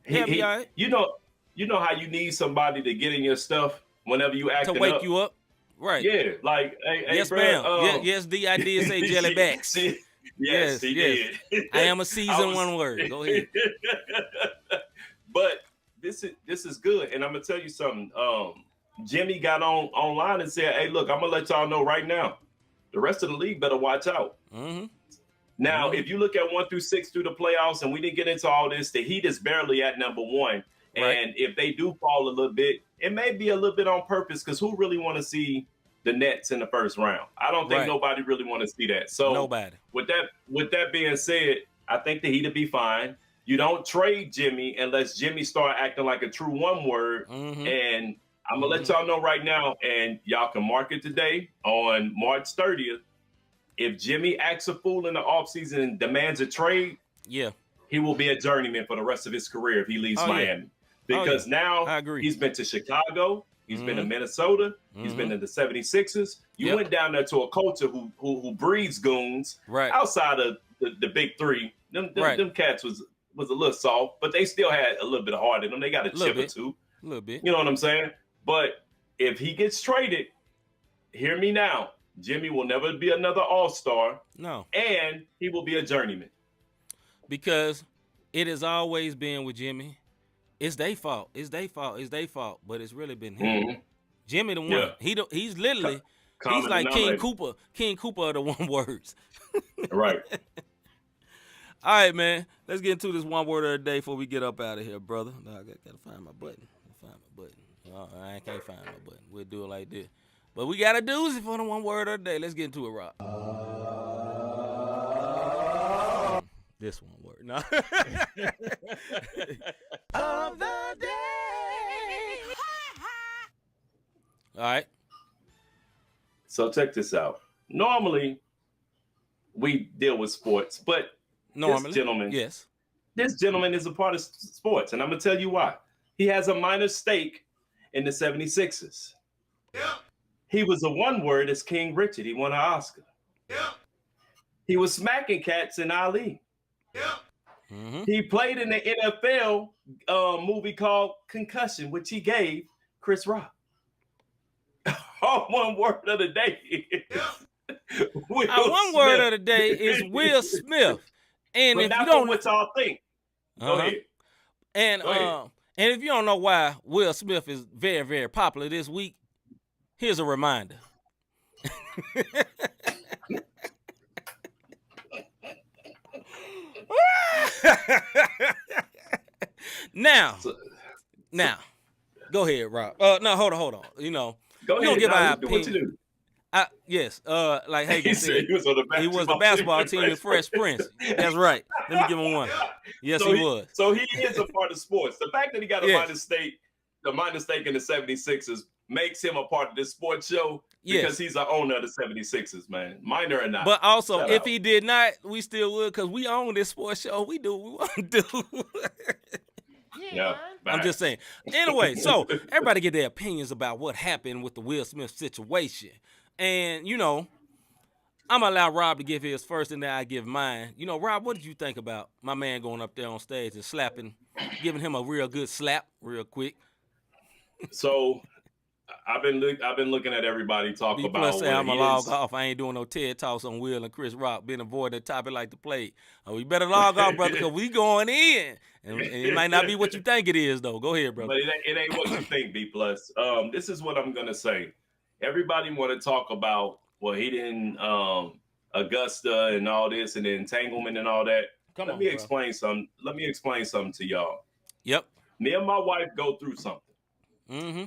They'll be all right. You know how you need somebody to get in your stuff whenever you acting to wake you up, right? Yeah, like hey, yes, bro, ma'am. Yes, D. I did say jellybacks. yes, he did. I am a seasoned one word. Go ahead. But this is good, and I'm gonna tell you something. Jimmy got online and said, "Hey, look, I'm gonna let y'all know right now. The rest of the league better watch out." Mm-hmm. Now, if you look at 1 through 6 through the playoffs, and we didn't get into all this, the Heat is barely at number 1. And if they do fall a little bit, it may be a little bit on purpose, because who really want to see the Nets in the first round? I don't think nobody really want to see that. So nobody. With that being said, I think the Heat will be fine. you don't trade Jimmy unless Jimmy start acting like a true one word. And I'm going to let y'all know right now, and y'all can mark it today on March 30th. If Jimmy acts a fool in the offseason and demands a trade, he will be a journeyman for the rest of his career if he leaves Miami. Because now he's been to Chicago, he's been to Minnesota, he's been to the 76ers. You went down there to a culture who breeds goons outside of the big three. Them cats was a little soft, but they still had a little bit of heart in them. They got a chip or two. A little bit. You know what I'm saying? But if he gets traded, hear me now, Jimmy will never be another all-star. No. And he will be a journeyman. Because it has always been with Jimmy. It's their fault. It's their fault. It's their fault. But it's really been him. Jimmy the one. Yeah. He's literally he's like King Cooper. King Cooper of the one words. Right. All right, man. Let's get into this one word of the day before we get up out of here, brother. No, I gotta find my button. I can't find my button. We'll do it like this. But we got a doozy for the one word of the day. Let's get into it, Rob. This one word. No. Of the day. All right. So check this out. Normally, we deal with sports, but this gentleman is a part of sports, and I'm going to tell you why. He has a minor stake in the 76ers. Yeah. He was a one word as King Richard. He won an Oscar. Yeah. He was smacking cats in Ali. Yeah. He played in the NFL movie called Concussion, which he gave Chris Rock. One word of the day is one word of the day is Will Smith. And but if not you don't know what y'all think, go ahead. And and if you don't know why Will Smith is very, very popular this week, here's a reminder. Now, go ahead, Rob. No, hold on. You know, go ahead. Don't give our opinion. What you do? Yes, like Hagen said, he was the basketball team in Fresh Prince. That's right. Let me give him one. Yes, so he was. So he is a part of sports. The fact that he got a minor stake in the 76ers makes him a part of this sports show because he's an owner of the 76ers, man. Minor or not. But also, if he did not, we still would because we own this sports show. We do what we want to do. Yeah, I'm just saying. Anyway, so everybody get their opinions about what happened with the Will Smith situation. And, you know, I'm going to allow Rob to give his first and then I give mine. You know, Rob, what did you think about my man going up there on stage and giving him a real good slap real quick? So I've been looking at everybody talk about. Plus, say I'm going to log off. I ain't doing no TED Talks on Will and Chris Rock. Been avoiding the topic like the plague. We better log off, brother, because we going in. And it might not be what you think it is, though. Go ahead, brother. But it ain't what you think, B+. This is what I'm going to say. Everybody want to talk about, well, he didn't Augusta and all this and the entanglement and all that. Let me explain something to y'all. Yep. Me and my wife go through something. Mm-hmm.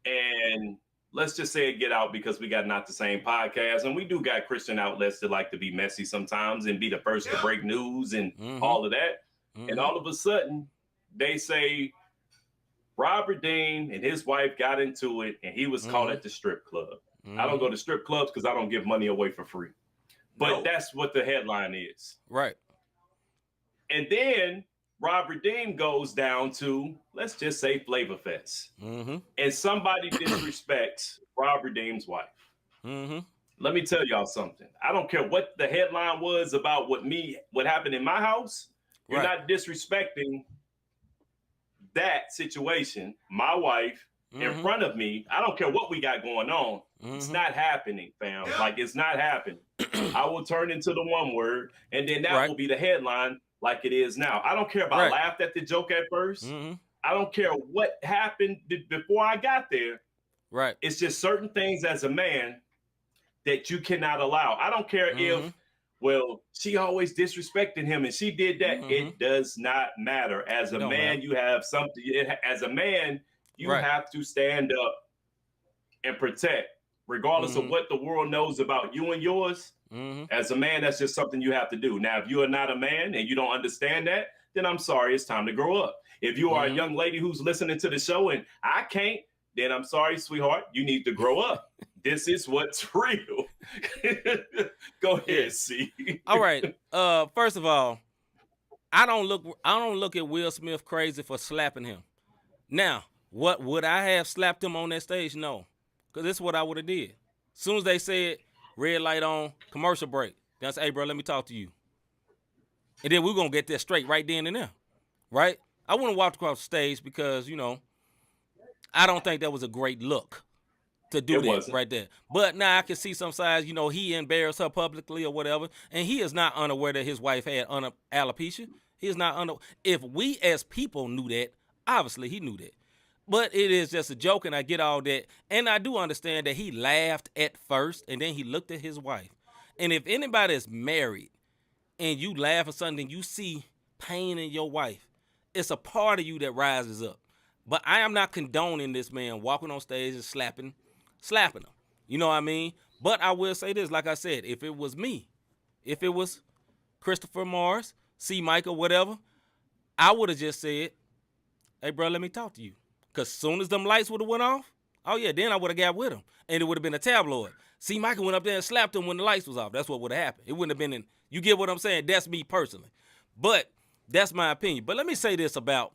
And let's just say it get out because we got not the same podcast. And we do got Christian outlets that like to be messy sometimes and be the first to break news and all of that. Mm-hmm. And all of a sudden, they say Robert Dean and his wife got into it, and he was caught at the strip club. I don't go to strip clubs because I don't give money away for free. But that's what the headline is. Right. And then Robert Dean goes down to, let's just say, Flavor Fest. And somebody disrespects Robert Dean's wife. Let me tell y'all something. I don't care what the headline was about what happened in my house. You're not disrespecting that situation, my wife, in front of me. I don't care what we got going on. It's not happening, fam. Like, it's not happening. I will turn into the one word, and then that will be the headline like it is now. I don't care if I laughed at the joke at first. I don't care what happened before I got there. Right. It's just certain things as a man that you cannot allow. I don't care if, well, she always disrespected him and she did that. It does not matter. As a man, you have something. As a man, you have to stand up and protect, regardless of what the world knows about you and yours. As a man, that's just something you have to do. Now, if you are not a man and you don't understand that, then I'm sorry, it's time to grow up. If you are a young lady who's listening to the show and I can't, then I'm sorry, sweetheart, you need to grow up. This is what's real. Go ahead, C. All right. First of all, I don't look at Will Smith crazy for slapping him. Now, what would I have slapped him on that stage? No, because this is what I would have did. As soon as they said red light on, commercial break, then I say, hey, bro, let me talk to you. And then we're going to get that straight right then and there, right? I wouldn't walk across the stage because, I don't think that was a great look to do that right there. But now I can see some sides, he embarrassed her publicly or whatever, and he is not unaware that his wife had alopecia. He is not if we as people knew that, obviously he knew that. But it is just a joke, and I get all that. And I do understand that he laughed at first, and then he looked at his wife. And if anybody is married and you laugh at something, you see pain in your wife, it's a part of you that rises up. But I am not condoning this man walking on stage and slapping him. You know what I mean? But I will say this, like I said, if it was me, if it was Christopher Morris, C. Michael, whatever, I would have just said, hey, bro, let me talk to you. Because as soon as them lights would have went off, oh, yeah, then I would have got with him. And it would have been a tabloid. C. Michael went up there and slapped him when the lights was off. That's what would have happened. It wouldn't have been you get what I'm saying? That's me personally. But that's my opinion. But let me say this about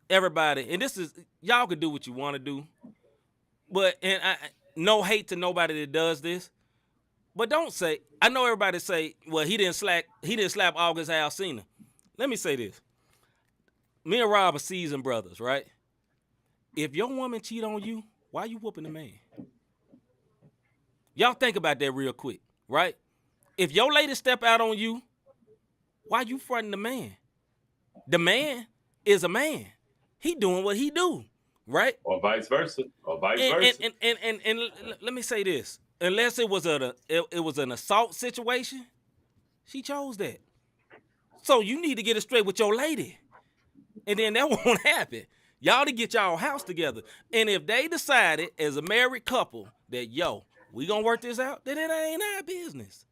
everybody, and this is, y'all can do what you want to do. But, no hate to nobody that does this. But don't say, I know everybody say, well, he didn't slap August Alsina. Let me say this. Me and Rob are seasoned brothers, right? If your woman cheat on you, why you whooping the man? Y'all think about that real quick, right? If your lady step out on you, why you fronting the man? The man is a man. He doing what he do, right? Or vice versa. And let me say this. Unless it was an assault situation, she chose that. So you need to get it straight with your lady. And then that won't happen. Y'all to get y'all house together. And if they decided as a married couple that, yo, we gonna work this out, then it ain't our business.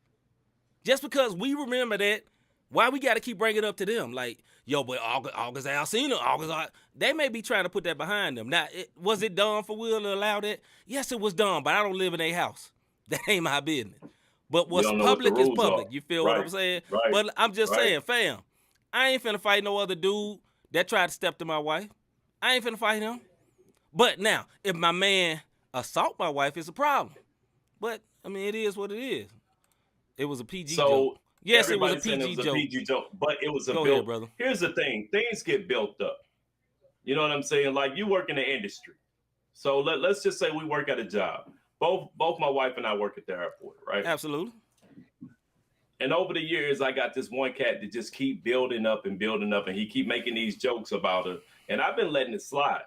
Just because we remember that, why we got to keep bringing it up to them? Like, yo, but August Alsina, they may be trying to put that behind them. Now, was it dumb for Will to allow that? Yes, it was dumb, but I don't live in their house. That ain't my business. But what's public is public. You feel what I'm saying? Right. But I'm just saying, fam, I ain't finna fight no other dude that tried to step to my wife. I ain't finna fight him. But now, if my man assault my wife, it's a problem. But, I mean, it is what it is. It was a PG joke. Yes, it was a PG joke. But it was a Go build. ahead, brother. Here's the thing. Things get built up. You know what I'm saying? Like, you work in the industry. So let's just say we work at a job. Both my wife and I work at the airport, right? Absolutely. And over the years, I got this one cat that just keep building up, and he keep making these jokes about her. And I've been letting it slide.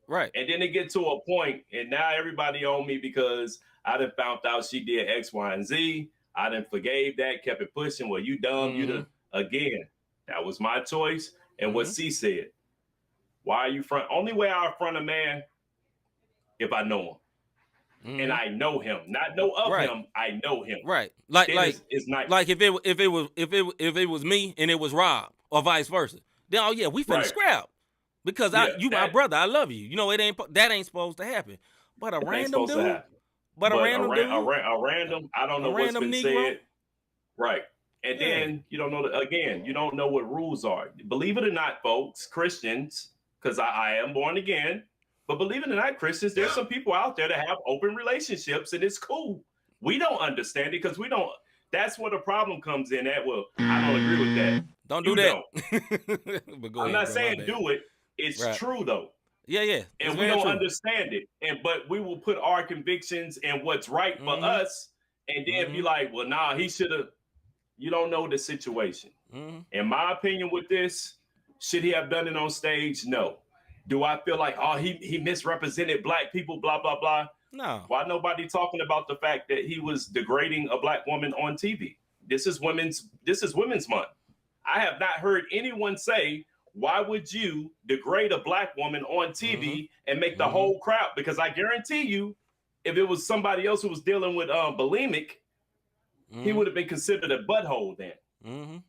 Right. And then it get to a point, and now everybody on me because I done found out she did X, Y, and Z. I done forgave that, kept it pushing. Well, you dumb, again. That was my choice. And what C said, why are you front? Only way I front a man if I know him. And I know him, not know of him. I know him. Right. Like it's nice. Like if it was me and it was Rob or vice versa, then we finna scrap because my brother. I love you. You know that ain't supposed to happen. But a random dude. But a random dude. A random. I don't know what's been Negro said. Right. And then you don't know. You don't know what rules are. Believe it or not, folks, Christians, because I am born again. But believe it or not, Christians, there's some people out there that have open relationships, and it's cool. We don't understand it because we don't. That's where the problem comes in at. Well, I don't agree with that. Don't do that. But go ahead, I'm not saying do it. It's true, though. Yeah. And we don't understand it. But we will put our convictions and what's right for us, and then be like, well, nah, he should have. You don't know the situation. In my opinion with this, should he have done it on stage? No. Do I feel like, he misrepresented black people, blah, blah, blah? No. Why nobody talking about the fact that he was degrading a black woman on TV? This is Women's Month. I have not heard anyone say, why would you degrade a black woman on TV and make the whole crowd? Because I guarantee you, if it was somebody else who was dealing with bulimic, he would have been considered a butthole then.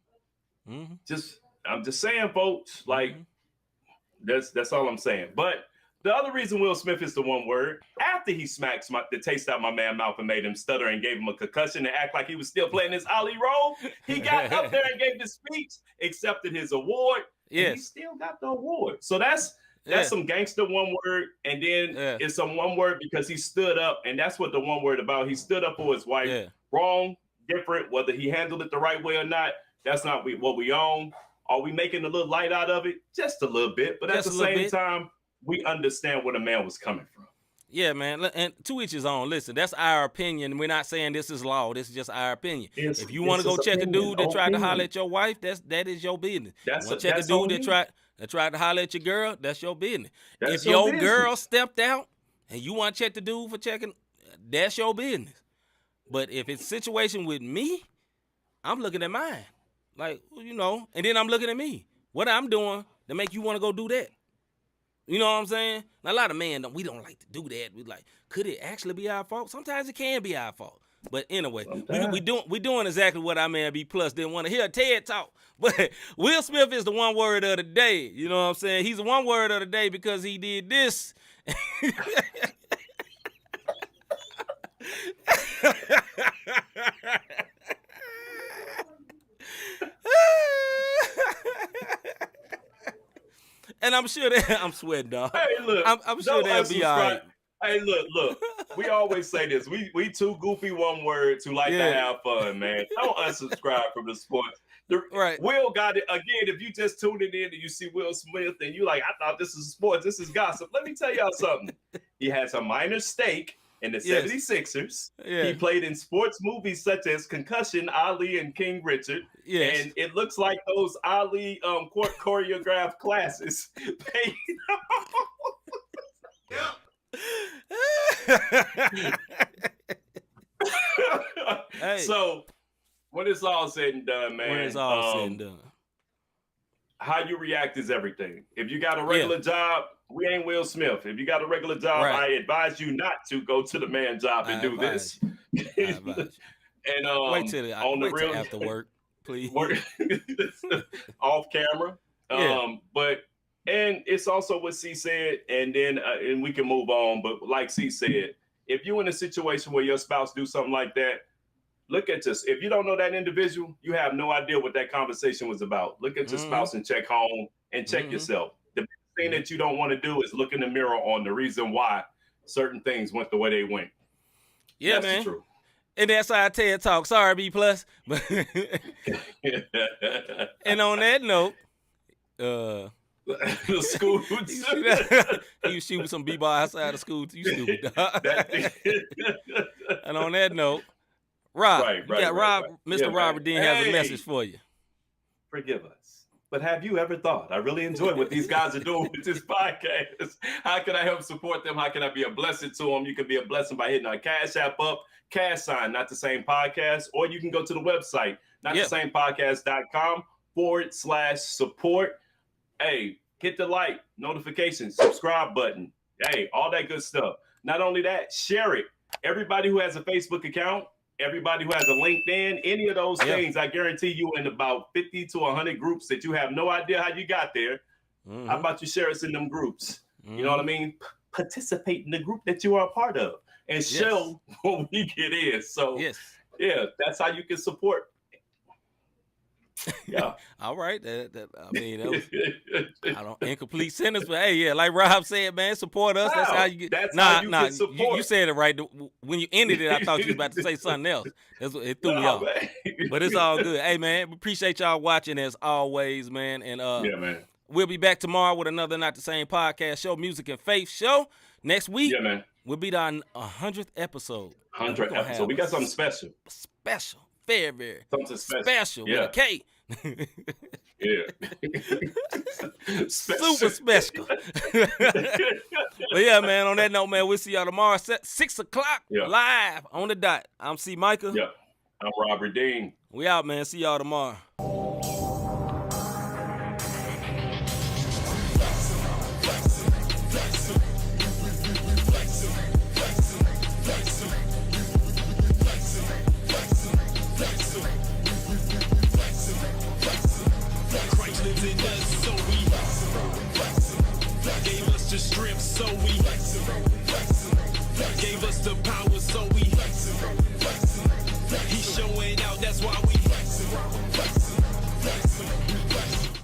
Just I'm just saying, folks, like, that's all I'm saying. But the other reason Will Smith is the one word, after he smacks the taste out my man's mouth and made him stutter and gave him a concussion and act like he was still playing his Ali role, he got up there and gave the speech, accepted his award, and he still got the award. So that's some gangster one word, and then it's some one word because he stood up, and that's what the one word about. He stood up for his wife. Yeah. Wrong, different, whether he handled it the right way or not, that's not what we own. Are we making a little light out of it? Just a little bit, but at the same time, we understand where the man was coming from. Yeah, man, and to each his own. Listen, that's our opinion. We're not saying this is law. This is just our opinion. If you want to go check a dude that tried to holler at your wife, that is your business. Check a dude that tried to holler at your girl, that's your business. If your girl stepped out and you want to check the dude for checking, that's your business. But if it's a situation with me, I'm looking at mine. Like, you know, and then I'm looking at me. What I'm doing to make you want to go do that. You know what I'm saying? Now, a lot of men, we don't like to do that. We like, could it actually be our fault? Sometimes it can be our fault. But anyway, we doing exactly what our man B Plus didn't want to hear, TED Talk. But Will Smith is the one word of the day. You know what I'm saying? He's the one word of the day because he did this. And I'm sure that I'm sweating, dog. Hey, look, I'm sure they'll be all right. Hey, look. We always say this. We two goofy one words who like to have fun, man. Don't unsubscribe from the sports. Right. Will got it again. If you just tuned in and you see Will Smith and you like, I thought this is sports. This is gossip. Let me tell y'all something. He has a minor stake in the 76ers. Yeah. He played in sports movies such as Concussion, Ali, and King Richard. Yes. And it looks like those Ali choreographed classes paid Hey. So when it's all said and done, man. When it's all said and done. How you react is everything. If you got a regular job, we ain't Will Smith. If you got a regular job, I advise you not to go to the man's job and do this. And wait till after work, please. Off camera. But it's also what C said, and then and we can move on. But like C said, if you're in a situation where your spouse do something like that, look at this. If you don't know that individual, you have no idea what that conversation was about. Look at your spouse and check home and check yourself. The thing that you don't want to do is look in the mirror on the reason why certain things went the way they went. Yeah, that's man. The truth. And that's our TED Talk. Sorry, B Plus. And on that note, the school. You shoot with some b-ball outside of school. You stupid. And on that note, Rob, Mr. Robert Dean has a message for you. Forgive us, but have you ever thought, I really enjoy what these guys are doing with this podcast. How can I help support them? How can I be a blessing to them? You can be a blessing by hitting our Cash App up, cash sign, Not the Same Podcast, or you can go to the website, notthesamepodcast.com/support. Hey, hit the like, notification, subscribe button. Hey, all that good stuff. Not only that, share it. Everybody who has a Facebook account, everybody who has a LinkedIn, any of those things, I guarantee you in about 50 to 100 groups that you have no idea how you got there. How about you share us in them groups? You know what I mean? Participate in the group that you are a part of and show what we get in. So, that's how you can support. Yeah. All right. I mean, that was, incomplete sentence, but hey, like Rob said, man, support us. That's how you get. That's how you get support. You said it right. When you ended it, I thought you was about to say something else. It threw me off. But it's all good. Hey, man, we appreciate y'all watching as always, man. And man. We'll be back tomorrow with another Not the Same Podcast show, Music and Faith show. Next week, man. We'll be on 100th episode. 100th episode. We got something special. Special. Very, very something special. With a K. Super special. But yeah, man, on that note, man, we'll see y'all tomorrow at 6 o'clock live on the dot. I'm C. Micah. Yeah. I'm Robert Dean. We out, man. See y'all tomorrow. lives so we gave us the power, so we he's showing out, that's why we